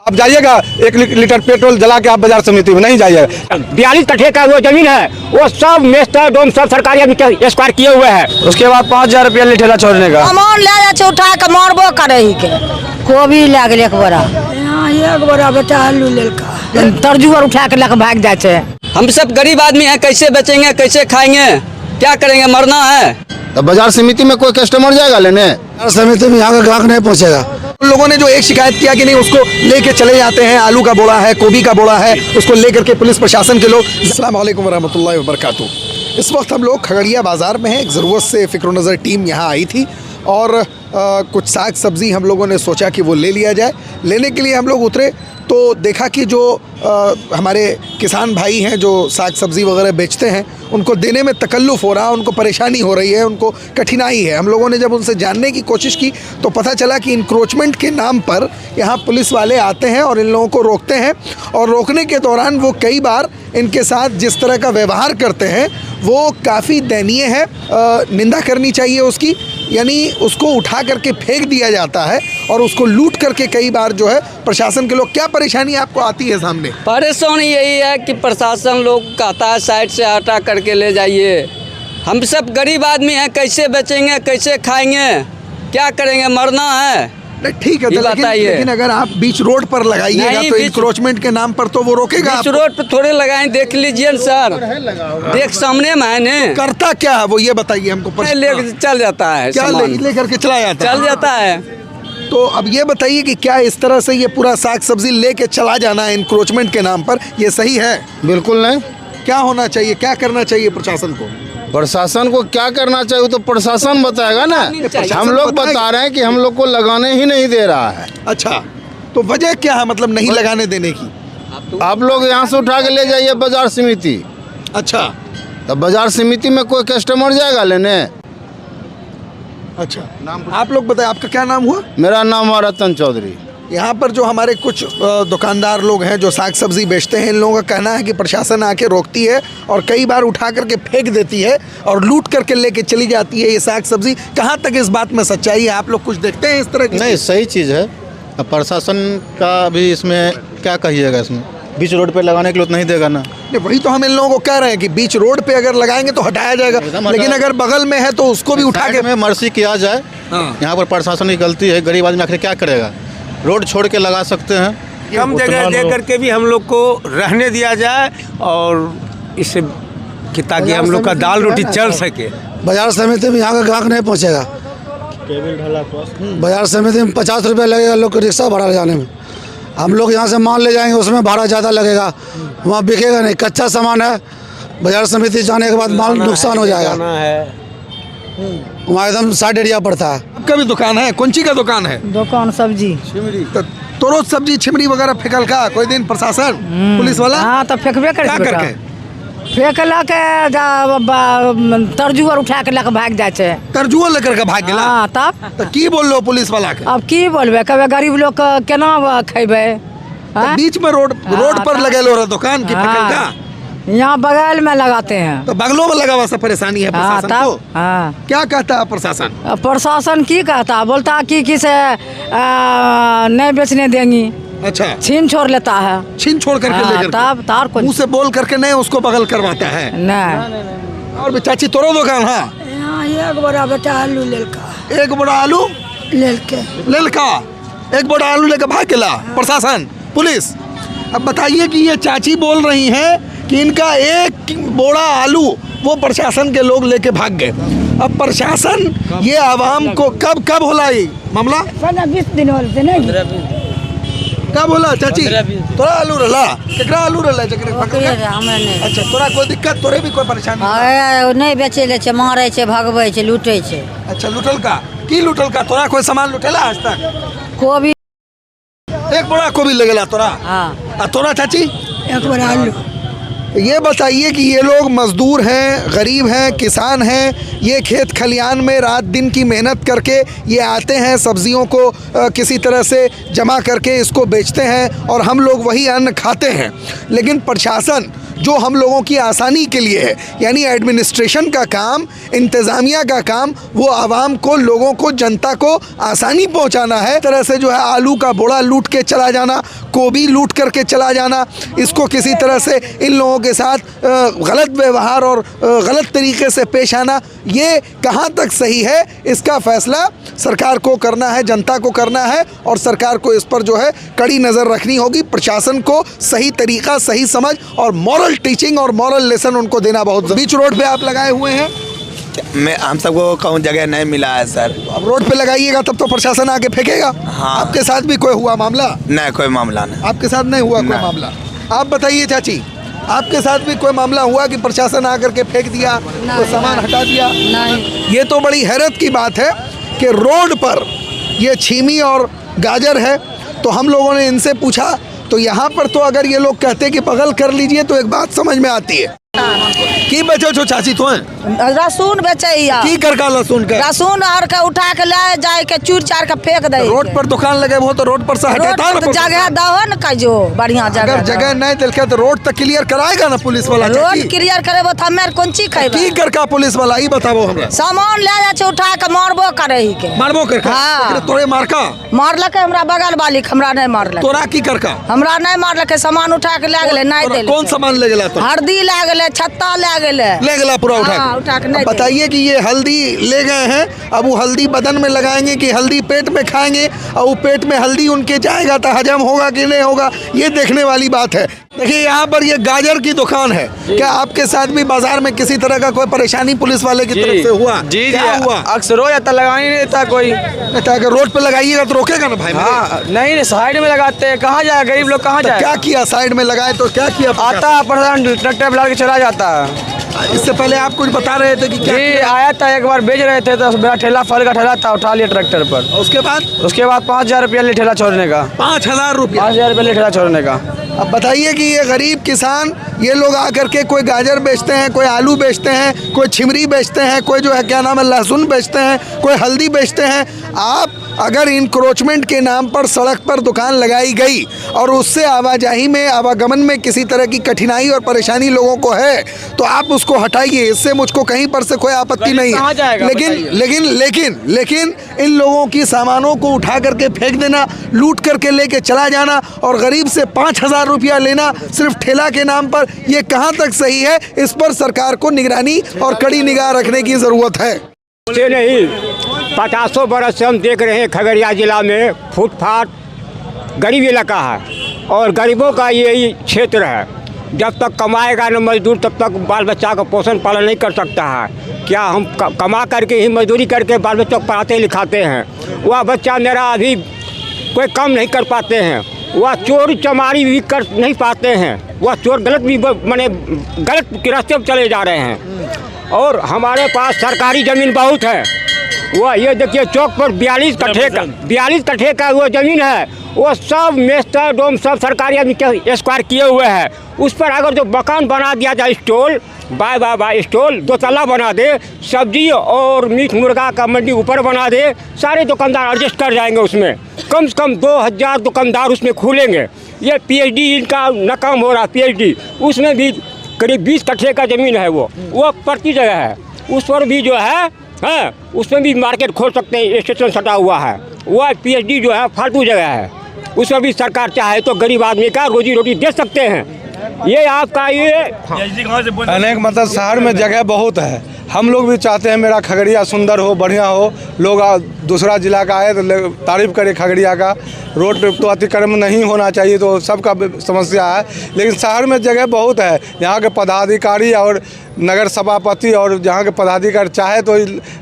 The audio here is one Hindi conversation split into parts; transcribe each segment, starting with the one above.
आप जाइएगा 1 लीटर पेट्रोल जला के आप बाजार समिति में नहीं जाइएगा। 42 कट्ठे का वो जमीन है, वो सब मेस्टर डोम सब सरकारी अभी स्क्वायर किए हुए हैं। उसके बाद 5000 रुपया ले ठेला छोड़ने का। सामान ले जाए छै उठा के मारबो करे ही के। कोबी ले गेल 1 बोरा, यहाँ 1 बोरा बेटा आलू लेलका, तरजुआ उठा के लेके भाग जाए छै। हम सब गरीब आदमी हैं, कैसे बेचेंगे, कैसे खाएंगे, क्या करेंगे, मरना है। तो बाजार समिति में कोई कस्टमर जाएगा लेने? बाजार समिति में यहाँ का ग्राहक नहीं पहुँचेगा। उन लोगों ने जो एक शिकायत किया कि नहीं उसको लेके चले जाते हैं, आलू का बोरा है, गोभी का बोरा है, उसको लेकर के पुलिस प्रशासन के लोग। अस्सलाम वालेकुम वरहमतुल्लाहि वबरकातुहू। इस वक्त हम लोग खगड़िया बाज़ार में हैं। एक ज़रूरत से फ़िक्र नज़र टीम यहाँ आई थी और कुछ साग सब्ज़ी हम लोगों ने सोचा कि वो ले लिया जाए। लेने के लिए हम लोग उतरे तो देखा कि जो हमारे किसान भाई हैं जो साग सब्ज़ी वगैरह बेचते हैं उनको देने में तकल्लुफ़ हो रहा है, उनको परेशानी हो रही है, उनको कठिनाई है। हम लोगों ने जब उनसे जानने की कोशिश की तो पता चला कि इंक्रोचमेंट के नाम पर यहाँ पुलिस वाले आते हैं और इन लोगों को रोकते हैं और रोकने के दौरान वो कई बार इनके साथ जिस तरह का व्यवहार करते हैं वो काफ़ी दयनीय है। निंदा करनी चाहिए उसकी, यानी उसको उठा करके फेंक दिया जाता है और उसको लूट करके कई बार जो है प्रशासन के लोग। क्या परेशानी आपको आती है सामने? परेशानी यही है कि प्रशासन लोग कहता है साइड से हटा करके ले जाइए। हम सब गरीब आदमी हैं, कैसे बेचेंगे, कैसे खाएंगे, क्या करेंगे, मरना है। ठीक है, लेकिन अगर आप बीच रोड पर लगाइएगा तो इंक्रोचमेंट के नाम पर तो वो रोकेगा। बीच रोड पर थोड़े लगाएं, देख लीजिए सर, देख सामने में है ने। करता क्या है वो ये बताइए हमको। ले चल जाता है, क्या ले करके चला जाता है? चल जाता है। तो अब ये बताइए कि क्या इस तरह से ये पूरा साग सब्जी लेके चला जाना है इंक्रोचमेंट के नाम पर, ये सही है? बिल्कुल नहीं। क्या होना चाहिए, क्या करना चाहिए प्रशासन को? प्रशासन को क्या करना चाहिए तो प्रशासन बताएगा ना। हम लोग बता रहे हैं कि हम लोग को लगाने ही नहीं दे रहा है। अच्छा, तो वजह क्या है, मतलब नहीं लगाने देने की? आप लोग यहाँ से उठा के ले जाइए बाजार समिति। अच्छा, तो बाजार समिति में कोई कस्टमर जाएगा लेने? अच्छा, आप लोग बताएं आपका क्या नाम हुआ? मेरा नाम है रतन चौधरी। यहाँ पर जो हमारे कुछ दुकानदार लोग हैं जो साग सब्जी बेचते हैं, इन लोगों का कहना है कि प्रशासन आके रोकती है और कई बार उठा करके फेंक देती है और लूट करके लेके चली जाती है ये साग सब्जी। कहाँ तक इस बात में सच्चाई है? आप लोग कुछ देखते हैं इस तरह की? नहीं, सही चीज़ है। अब प्रशासन का भी इसमें क्या कहिएगा, इसमें बीच रोड पे लगाने के लिए नहीं देगा ना। नहीं, वही तो हम इन लोगों को कह रहे हैं कि बीच रोड पे अगर लगाएंगे तो हटाया जाएगा, लेकिन अगर बगल में है तो उसको भी उठा के में मर्सी किया जाए। यहाँ पर प्रशासन की गलती है, गरीब आदमी आखिर क्या करेगा, रोड छोड़ के लगा सकते हैं। कम जगह दे करके भी हम लोग को रहने दिया जाए और इससे ताकि हम लोग का दाल रोटी चल सके। बाजार समिति में यहाँ का ग्राहक नहीं पहुँचेगा। बाजार समिति में 50 रुपये लगेगा लोग को रिक्शा भाड़ा जाने में। हम लोग यहाँ से माल ले जाएंगे उसमें भाड़ा ज़्यादा लगेगा, वहाँ बिकेगा नहीं, कच्चा सामान है। बाजार समिति जाने के बाद माल नुकसान हो जाएगा, वहाँ एकदम साइड एरिया पड़ता है। आपका भी दुकान है? कौन सी का दुकान है? दुकान सब्जी तो रोज सब्जी छिमड़ी वगैरह फेंकल का कोई दिन प्रशासन पुलिस वाला? हाँ, तो फेंकबे करके फेंकला के तरजुआ उठा के लेके भाग जाए छै। तरजुआ लेकर के भाग गेला? हाँ, तब तो की बोल लो पुलिस वाला के? अब की बोलबे, कभी गरीब लोग केना खेबे? बीच में रोड पर लगेलो रहा दुकान की फेंकल का? यहाँ बगल में लगाते हैं, तो बगलों में लगा हुआ सब परेशानी है प्रशासन को। क्या कहता है प्रशासन? प्रशासन की कहता, बोलता कि से नहीं बेचने देंगी। अच्छा, छीन छोड़ लेता है, छीन छोड़ करके लेकर तब तार को मुँह से बोल करके नहीं उसको बगल करवाता है। नहीं। और चाची तोरो दुकान है? 1 बोरा बेटा आलू लेलका, 1 बोरा आलू लेलका 1 बोरा आलू लेकर भाग गेला प्रशासन पुलिस। अब बताइए कि ये चाची बोल रही हैं कि इनका 1 बोरा आलू वो प्रशासन के लोग लेके भाग गए। अब प्रशासन ये आवाम को कब होला ये मामला? 20 दिन होते नहीं। कब होला चाची? तोरा आलू रहला? केकरा आलू रहला? अच्छा, तोरा कोई दिक्कत, तोरे भी कोई परेशानी? नहीं बेचे ले, मारे छे, भगवे छे, लूटे छे। अच्छा, लूटल का? की लूटल का? तोरा कोई सामान लूटेला आज तक? कोबी 1 बोरा कोबी लगेला तोरा? हाँ। तोरा चाची? 1 बोरा आलू। ये बताइए कि ये लोग मज़दूर हैं, गरीब हैं, किसान हैं, ये खेत खलियान में रात दिन की मेहनत करके ये आते हैं, सब्जियों को किसी तरह से जमा करके इसको बेचते हैं और हम लोग वही अन्न खाते हैं। लेकिन प्रशासन जो हम लोगों की आसानी के लिए है, यानी एडमिनिस्ट्रेशन का काम, इंतज़ामिया का काम, वो आवाम को, लोगों को, जनता को आसानी पहुंचाना है। तरह से जो है आलू का बोड़ा लूट के चला जाना, गोभी लूट करके चला जाना, इसको किसी तरह से इन लोगों के साथ गलत व्यवहार और गलत तरीके से पेश आना, ये कहाँ तक सही है, इसका फैसला सरकार को करना है, जनता को करना है। और सरकार को इस पर जो है कड़ी नज़र रखनी होगी। प्रशासन को सही तरीका, सही समझ और मॉरल टीचिंग और मॉरल लेसन उनको देना बहुत। बीच रोड पे आप लगाए हुए हैं, मैं हम सबको कहूँ जगह नहीं मिला है सर। अब रोड पे लगाइएगा तब तो प्रशासन आके फेंकेगा। हाँ। आपके साथ भी कोई हुआ मामला? नहीं, कोई मामला नहीं। आपके साथ नहीं हुआ कोई मामला? आप बताइए चाची, आपके साथ भी कोई मामला हुआ कि प्रशासन आकर के फेंक दिया, तो सामान हटा दिया? नहीं। ये तो बड़ी हैरत की बात है कि रोड पर ये छीमी और गाजर है। तो हम लोगों ने इनसे पूछा, तो यहाँ पर तो अगर ये लोग कहते कि बगल कर लीजिए तो एक बात समझ में आती है। की बेचो छो चाची तो रसून बेचैया, की करका लहसुन का? रसून आर के उठा के ले जाए के चूर चार के फेंक दे। रोड पर दुकान लगे वो तो रोड पर से हटाता रोड ना। पर जगह दहो न कहियो, बढ़िया जगह अगर जगह नहीं दिलखे तो रोड तक क्लियर कराएगा ना पुलिस वाला? रोड क्लियर करेबो तो हमें कौन चीज खेबे? की करका पुलिस वाला ई बताबो हमरा। सामान ले जा छे उठा के मारबो करे ही के। मारबो करका? हाँ। तोरे मारका मारलके हमरा बगल वाली, हमरा नहीं मारलके। तोरा की करका? हमरा नहीं मारलके, सामान उठा के ले गेले, नहीं देले। कौन सामान ले गेला? तो हल्दी ले गेले, छत्ता ले गेले, ले गेला पूरा उठा हाँ, के? उठा के नहीं बताइए कि ये हल्दी ले गए हैं, अब वो हल्दी बदन में लगाएंगे कि हल्दी पेट में खाएंगे, और वो पेट में हल्दी उनके जाएगा तो हजम होगा कि नहीं होगा, ये देखने वाली बात है। देखिए यहाँ पर ये गाजर की दुकान है। क्या आपके साथ भी बाजार में किसी तरह का कोई परेशानी पुलिस वाले की तरफ से हुआ? जी क्या हुआ? अक्सर हो जाता, लगा ही नहीं देता कोई। अगर रोड पे लगाइएगा तो रोकेगा ना भाई? हाँ, नहीं साइड में लगाते हैं, कहाँ जाए गरीब लोग, कहाँ तो जाए? क्या किया? साइड में लगाए तो क्या किया? आता प्रधान ट्रैक्टर बुला के चला जाता है। इससे पहले आप कुछ बता रहे थे कि क्या जी किया? आया था, एक बार बेच रहे थे तो मेरा ठेला फल का ठेला था, उठा लिया ट्रैक्टर पर। उसके बाद 5,000 रुपया ले ठेला छोड़ने का। 5,000 रुपया? 5,000 रुपया ले ठेला छोड़ने का। अब बताइए कि ये गरीब किसान, ये लोग आकर के कोई गाजर बेचते हैं, कोई आलू बेचते हैं, कोई छिमरी बेचते हैं, कोई जो है क्या नाम है लहसुन बेचते हैं, कोई हल्दी बेचते हैं। आप अगर इंक्रोचमेंट के नाम पर सड़क पर दुकान लगाई गई और उससे आवाजाही में, आवागमन में किसी तरह की कठिनाई और परेशानी लोगों को है तो आप उसको हटाइए, इससे मुझको कहीं पर से कोई आपत्ति नहीं है। लेकिन इन लोगों की सामानों को उठा करके फेंक देना, लूट करके लेके चला जाना और गरीब से 5,000 रुपया लेना सिर्फ ठेला के नाम पर, ये कहाँ तक सही है? इस पर सरकार को निगरानी और कड़ी निगाह रखने की ज़रूरत है। से नहीं, 50 बरस से हम देख रहे हैं खगड़िया जिला में फुटपाथ गरीब इलाका है और गरीबों का यही क्षेत्र है। जब तक कमाएगा न मजदूर तब तक बाल बच्चा का पोषण पालन नहीं कर सकता है। क्या हम कमा करके ही मजदूरी करके बाल बच्चों को पढ़ाते लिखाते हैं? वह बच्चा मेरा अभी कोई काम नहीं कर पाते हैं, वह चोरी चमारी भी कर नहीं पाते हैं, वह चोर गलत भी माने गलत रास्ते पर चले जा रहे हैं। और हमारे पास सरकारी ज़मीन बहुत है। वह ये देखिए चौक पर 42 कट्ठे का वो ज़मीन है, वो सब मेस्टर डोम सब सरकारी आदमी के स्क्वायर किए हुए हैं। उस पर अगर जो मकान बना दिया जाए, स्टॉल बाय स्टॉल 2 तल्ला बना दे, सब्जी और मीट मुर्गा का मंडी ऊपर बना दे, सारे दुकानदार एडजस्ट कर जाएंगे। उसमें कम से कम 2,000 दुकानदार उसमें खुलेंगे। ये PhD इनका नाकाम हो रहा, PhD उसमें भी करीब 20 कट्ठे का ज़मीन है, वो प्रति जगह है। उस पर भी जो है उसमें भी मार्केट खोल सकते हैं, स्टेशन सटा हुआ है। वह PhD जो है फालतू जगह है, उस पर भी सरकार चाहे तो गरीब आदमी का रोजी रोटी दे सकते हैं। ये आपका ये अनेक मतलब शहर में जगह बहुत है। हम लोग भी चाहते हैं मेरा खगड़िया सुंदर हो, बढ़िया हो, लोग दूसरा जिला का आए तो तारीफ़ करे खगड़िया का। रोड तो अतिक्रमण नहीं होना चाहिए, तो सबका समस्या है, लेकिन शहर में जगह बहुत है। यहाँ के पदाधिकारी और नगर सभापति और यहाँ के पदाधिकारी चाहे तो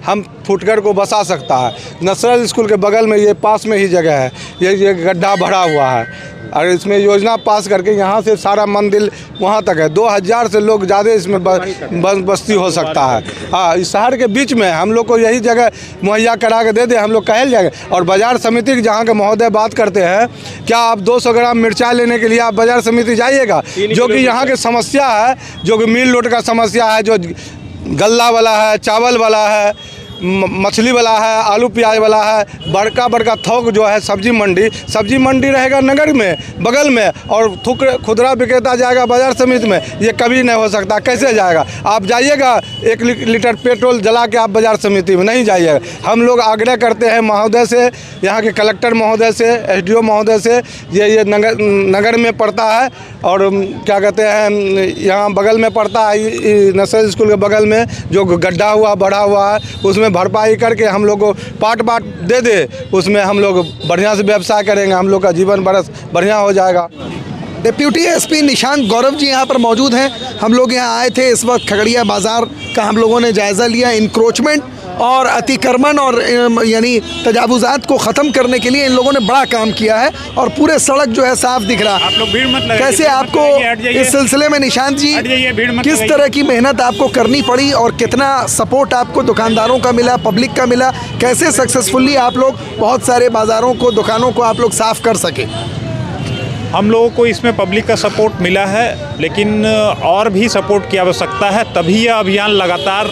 हम फुटकर को बसा सकता है। नसरल स्कूल के बगल में ये पास में ही जगह है, ये गड्ढा भरा हुआ है और इसमें योजना पास करके यहाँ से सारा मंदिर वहाँ तक है। 2,000 से लोग ज़्यादा इसमें बस्ती हो सकता है। हाँ, इस शहर के बीच में हम लोग को यही जगह मुहैया करा के दे दे, हम लोग कहल जाएंगे। और बाज़ार समिति जहाँ के महोदय बात करते हैं, क्या आप 200 ग्राम मिर्चाई लेने के लिए आप बाज़ार समिति जाइएगा? जो कि यहाँ की समस्या है, जो कि मिल लोट का समस्या है, जो गल्ला वाला है, चावल वाला है, मछली वाला है, आलू प्याज वाला है, बड़का बड़का थोक जो है सब्जी मंडी रहेगा नगर में बगल में, और खुदरा विक्रेता जाएगा बाजार समिति में। ये कभी नहीं हो सकता। कैसे जाएगा? आप जाइएगा 1 लीटर पेट्रोल जला के आप बाजार समिति में नहीं जाइएगा। हम लोग आग्रह करते हैं महोदय से, यहाँ के कलेक्टर महोदय से, SDO महोदय से, ये नगर में पड़ता है और क्या कहते हैं यहाँ बगल में पड़ता है, नर्सरी स्कूल के बगल में जो गड्ढा हुआ बढ़ा हुआ है उसमें भरपाई करके हम लोग को पाट दे दे, उसमें हम लोग बढ़िया से व्यवसाय करेंगे, हम लोग का जीवन बरस बढ़िया हो जाएगा। डिप्टी SP निशांत गौरव जी यहाँ पर मौजूद हैं। हम लोग यहाँ आए थे, इस वक्त खगड़िया बाज़ार का हम लोगों ने जायज़ा लिया। इंक्रोचमेंट और अतिक्रमण और यानी तजावुज़ात को ख़त्म करने के लिए इन लोगों ने बड़ा काम किया है और पूरे सड़क जो है साफ दिख रहा है। आप लोग भीड़ मत लगाइए। कैसे आपको इस सिलसिले में निशांत जी किस तरह की मेहनत आपको करनी पड़ी और कितना सपोर्ट आपको दुकानदारों का मिला, पब्लिक का मिला? कैसे सक्सेसफुली आप लोग बहुत सारे बाज़ारों को, दुकानों को आप लोग साफ़ कर सके? हम लोगों को इसमें पब्लिक का सपोर्ट मिला है, लेकिन और भी सपोर्ट की आवश्यकता है। तभी यह अभियान लगातार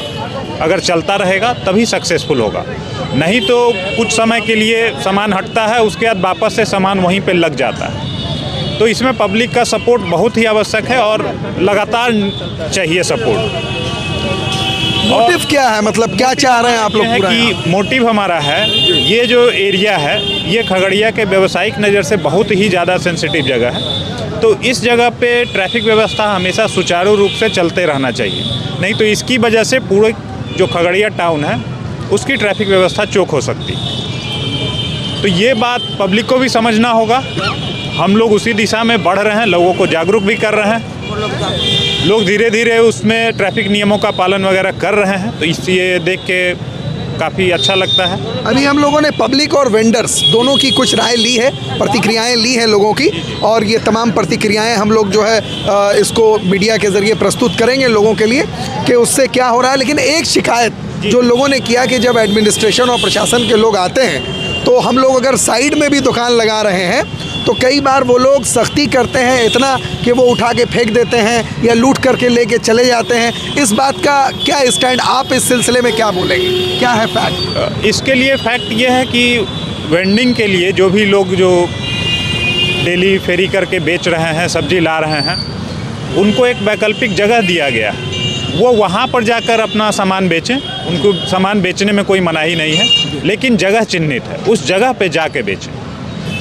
अगर चलता रहेगा तभी सक्सेसफुल होगा। नहीं तो कुछ समय के लिए सामान हटता है, उसके बाद वापस से सामान वहीं पे लग जाता है। तो इसमें पब्लिक का सपोर्ट बहुत ही आवश्यक है और लगातार चाहिए सपोर्ट। मोटिव क्या है, मतलब क्या चाह रहे हैं आप लोग? पूरा कि मोटिव हमारा है, ये जो एरिया है ये खगड़िया के व्यावसायिक नज़र से बहुत ही ज़्यादा सेंसिटिव जगह है। तो इस जगह पे ट्रैफिक व्यवस्था हमेशा सुचारू रूप से चलते रहना चाहिए, नहीं तो इसकी वजह से पूरे जो खगड़िया टाउन है उसकी ट्रैफिक व्यवस्था चौक हो सकती। तो ये बात पब्लिक को भी समझना होगा। हम लोग उसी दिशा में बढ़ रहे हैं, लोगों को जागरूक भी कर रहे हैं। लोग धीरे धीरे उसमें ट्रैफिक नियमों का पालन वगैरह कर रहे हैं, तो इसलिए देख के काफ़ी अच्छा लगता है। अभी हम लोगों ने पब्लिक और वेंडर्स दोनों की कुछ राय ली है, प्रतिक्रियाएं ली हैं लोगों की, और ये तमाम प्रतिक्रियाएं हम लोग जो है इसको मीडिया के ज़रिए प्रस्तुत करेंगे लोगों के लिए कि उससे क्या हो रहा है। लेकिन एक शिकायत जो लोगों ने किया कि जब एडमिनिस्ट्रेशन और प्रशासन के लोग आते हैं तो हम लोग अगर साइड में भी दुकान लगा रहे हैं तो कई बार वो लोग सख्ती करते हैं इतना कि वो उठा के फेंक देते हैं या लूट करके लेके चले जाते हैं। इस बात का क्या स्टैंड, आप इस सिलसिले में क्या बोलेंगे? क्या है फैक्ट? इसके लिए फैक्ट ये है कि वेंडिंग के लिए जो भी लोग जो डेली फेरी करके बेच रहे हैं, सब्जी ला रहे हैं, उनको एक वैकल्पिक जगह दिया गया। वो वहाँ पर जाकर अपना सामान बेचें, उनको सामान बेचने में कोई मनाही नहीं है, लेकिन जगह चिन्हित है, उस जगह पे जाके बेचें।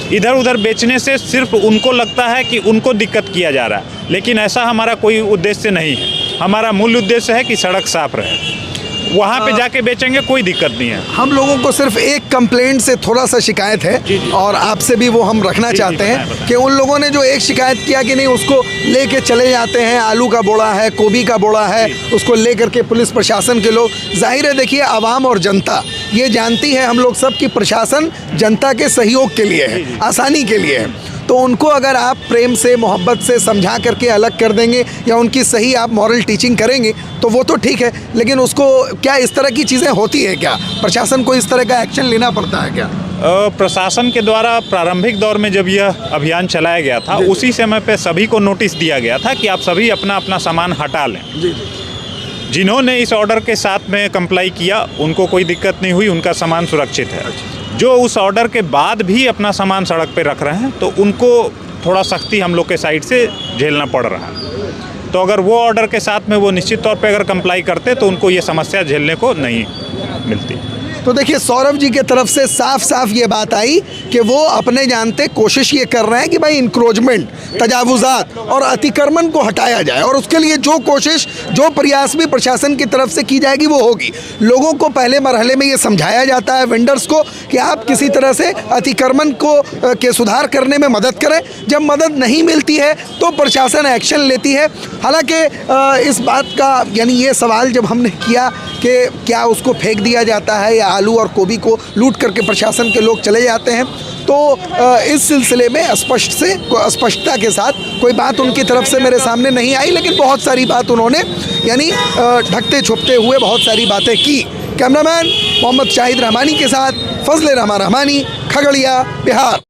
इधर उधर बेचने से सिर्फ उनको लगता है कि उनको दिक्कत किया जा रहा है, लेकिन ऐसा हमारा कोई उद्देश्य नहीं है। हमारा मूल उद्देश्य है कि सड़क साफ रहे। वहाँ पे जाके बेचेंगे, कोई दिक्कत नहीं है। हम लोगों को सिर्फ एक कंप्लेंट से थोड़ा सा शिकायत है और आपसे भी वो हम रखना चाहते हैं कि उन लोगों ने जो एक शिकायत किया कि नहीं उसको लेके चले जाते हैं, आलू का बोड़ा है, गोभी का बोड़ा है, उसको ले करके पुलिस प्रशासन के लोग, जाहिर है देखिए आवाम और जनता ये जानती है हम लोग सब कि प्रशासन जनता के सहयोग के लिए है, आसानी के लिए है। तो उनको अगर आप प्रेम से, मोहब्बत से समझा करके अलग कर देंगे या उनकी सही आप मॉरल टीचिंग करेंगे तो वो तो ठीक है, लेकिन उसको क्या इस तरह की चीज़ें होती है क्या? प्रशासन को इस तरह का एक्शन लेना पड़ता है क्या? प्रशासन के द्वारा प्रारंभिक दौर में जब यह अभियान चलाया गया था उसी समय पे सभी को नोटिस दिया गया था कि आप सभी अपना अपना सामान हटा लें। जिन्होंने इस ऑर्डर के साथ में कंप्लाई किया उनको कोई दिक्कत नहीं हुई, उनका सामान सुरक्षित है। जो उस ऑर्डर के बाद भी अपना सामान सड़क पे रख रहे हैं तो उनको थोड़ा सख्ती हम लोग के साइड से झेलना पड़ रहा है। तो अगर वो ऑर्डर के साथ में वो निश्चित तौर पे अगर कंप्लाई करते तो उनको ये समस्या झेलने को नहीं मिलती। तो देखिए सौरभ जी के तरफ से साफ साफ ये बात आई कि वो अपने जानते कोशिश ये कर रहे हैं कि भाई इंक्रोचमेंट, तजावुज़ात और अतिक्रमण को हटाया जाए, और उसके लिए जो कोशिश, जो प्रयास भी प्रशासन की तरफ से की जाएगी वो होगी। लोगों को पहले मरहले में ये समझाया जाता है, वेंडर्स को, कि आप किसी तरह से अतिक्रमण को के सुधार करने में मदद करें। जब मदद नहीं मिलती है तो प्रशासन एक्शन लेती है। हालांकि इस बात का यानी ये सवाल जब हमने किया कि क्या उसको फेंक दिया जाता है या आलू और गोभी को लूट करके प्रशासन के लोग चले जाते हैं, तो इस सिलसिले में स्पष्टता के साथ कोई बात उनकी तरफ से मेरे सामने नहीं आई, लेकिन बहुत सारी बात उन्होंने यानी ढकते छुपते हुए बहुत सारी बातें की। कैमरामैन मोहम्मद शाहिद रहमानी के साथ फजले रहमान रहमानी, खगड़िया, बिहार।